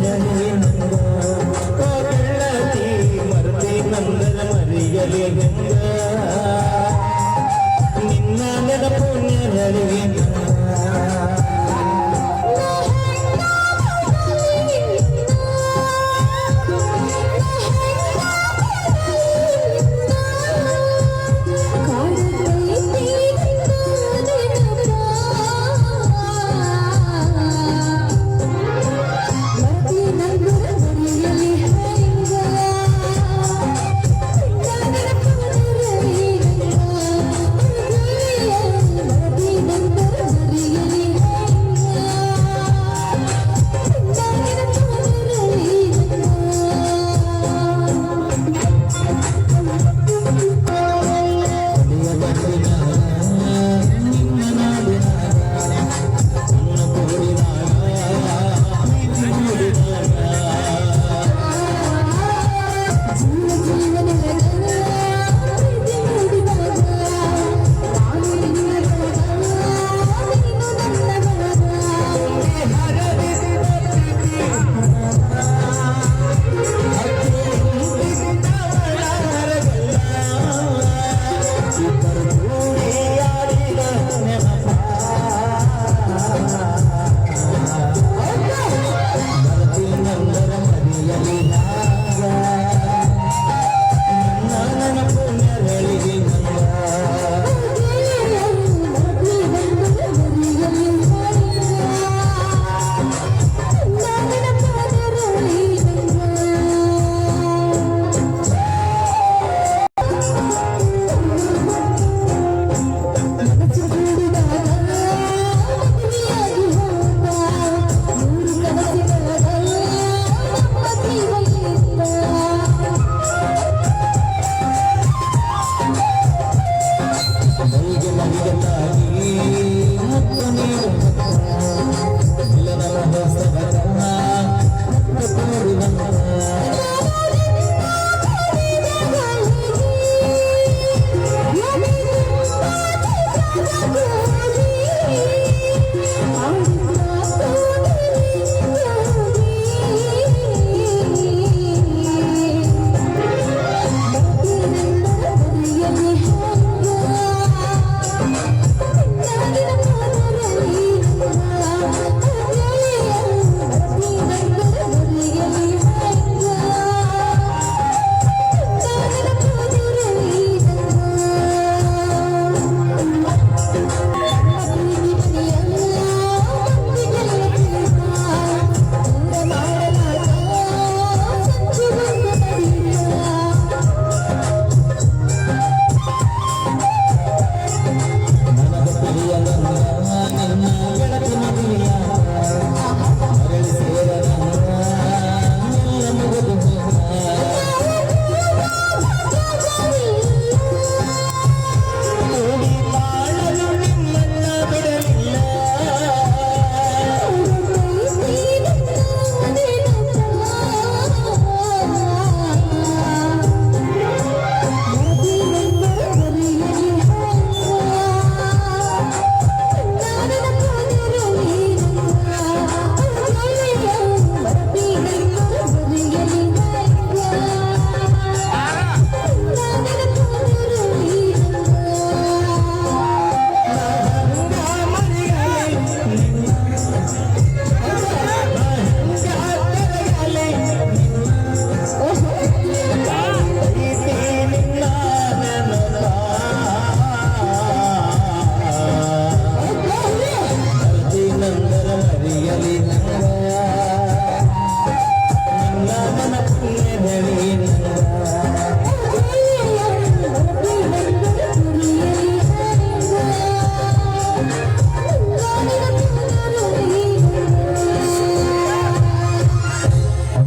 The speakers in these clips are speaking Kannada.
ನನ್ನ ನೆನಪು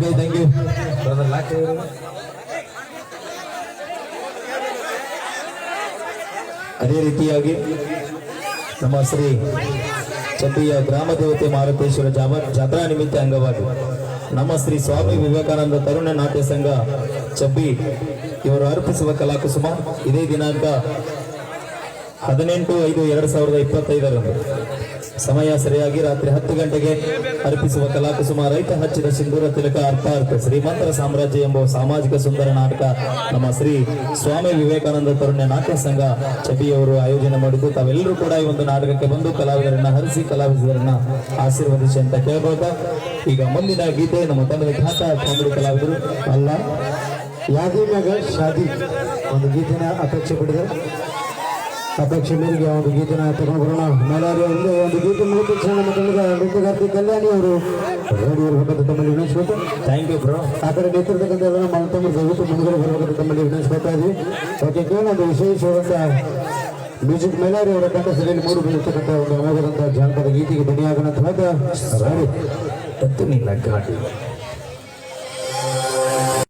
ಓಕೆ ಥ್ಯಾಂಕ್ ಯು ಬ್ರದರ್ ಲಾಕ್ ಅದೇ ರೀತಿಯಾಗಿ ನಮ್ಮ ಶ್ರೀ ಚಬ್ಬಿಯ ಗ್ರಾಮ ದೇವತೆ ಮಾರುತೇಶ್ವರ ಜಾತ್ರಾ ನಿಮಿತ್ತ ಅಂಗವಾಗಿ ನಮ್ಮ ಶ್ರೀ ಸ್ವಾಮಿ ವಿವೇಕಾನಂದ ತರುಣ ನಾಟ್ಯ ಸಂಘ ಚಬ್ಬಿ ಇವರು ಅರ್ಪಿಸುವ ಕಲಾಕುಸುಮ ಇದೇ ದಿನಾಂಕ 18/5/2025 ಸಮಯ ಸರಿಯಾಗಿ ರಾತ್ರಿ 10 ಗಂಟೆಗೆ ಅರ್ಪಿಸುವ ಕಲಾಕುಸುಮ ರೈತ ಹಚ್ಚಿದ ಸಿಂಧೂರ ತಿಲಕ ಅರ್ಥ ಶ್ರೀಮಂತರ ಸಾಮ್ರಾಜ್ಯ ಎಂಬ ಸಾಮಾಜಿಕ ಸುಂದರ ನಾಟಕ ನಮ್ಮ ಶ್ರೀ ಸ್ವಾಮಿ ವಿವೇಕಾನಂದ ತರುಣ ನಾಟ್ಯ ಸಂಘ ಚಬ್ಬಿಯವರು ಆಯೋಜನೆ ಮಾಡಿದ್ದು ತಾವೆಲ್ಲರೂ ಕೂಡ ಈ ಒಂದು ನಾಟಕಕ್ಕೆ ಬಂದು ಕಲಾವಿದರನ್ನ ಹರಿಸಿ ಕಲಾವಿದರನ್ನ ಆಶೀರ್ವದಿಸಿ ಅಂತ ಕೇಳಬಹುದು. ಈಗ ಮುಂದಿನ ಗೀತೆ ನಮ್ಮ ತಂಡದ ಖ್ಯಾತ ಕಾಮಿಡಿ ಕಲಾವಿದರು ಅಲ್ಲ ಯಾದಿ ಮಗ ಶಾದಿ ಒಂದು ಗೀತೆನ ಅಪೇಕ್ಷೆ ಪಡಿದೆ. ಅಪೇಕ್ಷೆ ಮೇರೆಗೆ ಒಂದು ಗೀತೆನ ತಗೊಂಡು ಬರೋಣ. ಮೇಲಾರಿ ಅವರಿಗೆ ಒಂದು ಗೀತೆ ಮೂಲಕ ನಮ್ಮ ತಂಡದ ನೃತ್ಯಗಾರ್ತಿ ಕಲ್ಯಾಣಿ ಅವರು ರೇಡಿಯೋ ಬರ್ಬೇಕಂತ ತಮ್ಮಲ್ಲಿ ವಿನಯಿಸ್ಬೇಕು. Thank you bro. ಆ ಕಡೆ ನಿಂತಿರ್ತಕ್ಕಂಥ ಮನತಮ್ಮ ದಯವಿಟ್ಟು ಮುಂದುವರೆ ಬರ್ಬೇಕಂತ ತಮ್ಮಲ್ಲಿ ವಿನಯಿಸ್ಕೊಳ್ತಾ ಇದ್ವಿ. ಓಕೆ ಕೇಳಿ ಒಂದು ವಿಶೇಷವಾದ ಮ್ಯೂಸಿಕ್ ಮೇಲಾರಿ ಅವರ ಕಂಠದಲ್ಲಿ ಮೂರು ಬಂದಿರ್ತಕ್ಕಂಥ ಒಂದು ಅಮೋಘದಂತಹ ಜಾನಪದ ಗೀತೆಗೆ ಬನಿಯಾಗೋಣ ಅಂತ ರಾಡಿ ತತ್ತು ನಿನ್ನ ಘಾಟಿ